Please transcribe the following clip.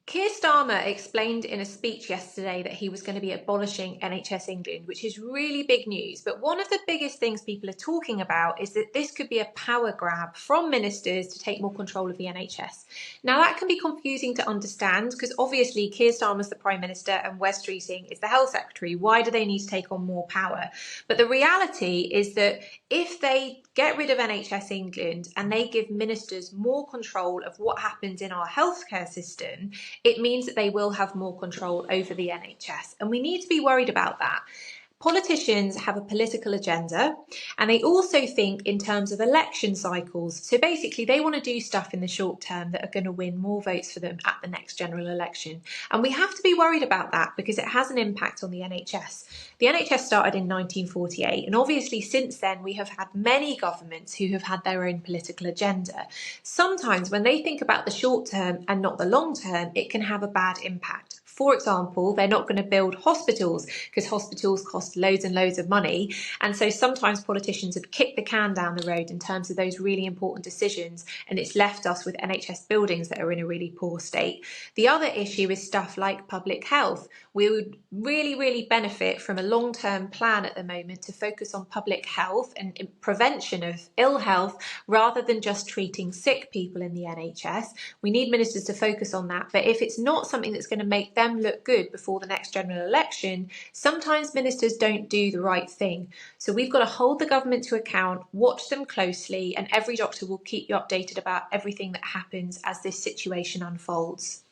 Keir Starmer explained in a speech yesterday that he was going to be abolishing NHS England, which is really big news. But one of the biggest things people are talking about is that this could be a power grab from ministers to take more control of the NHS. Now, that can be confusing to understand because obviously Keir Starmer's the Prime Minister and Wes Streeting is the Health Secretary. Why do they need to take on more power? But the reality is that if they get rid of NHS England and they give ministers more control of what happens in our healthcare system, it means that they will have more control over the NHS. And we need to be worried about that. Politicians have a political agenda and they also think in terms of election cycles. So basically, they want to do stuff in the short term that are going to win more votes for them at the next general election. And we have to be worried about that because it has an impact on the NHS. The NHS started in 1948, and obviously since then we have had many governments who have had their own political agenda. Sometimes when they think about the short term and not the long term, it can have a bad impact. For example, they're not going to build hospitals because hospitals cost loads and loads of money. And so sometimes politicians have kicked the can down the road in terms of those really important decisions, and it's left us with NHS buildings that are in a really poor state. The other issue is stuff like public health. We would really benefit from a long-term plan at the moment to focus on public health and prevention of ill health rather than just treating sick people in the NHS. We need ministers to focus on that. But if it's not something that's going to make them look good before the next general election, sometimes ministers don't do the right thing. So we've got to hold the government to account, watch them closely, and every doctor will keep you updated about everything that happens as this situation unfolds.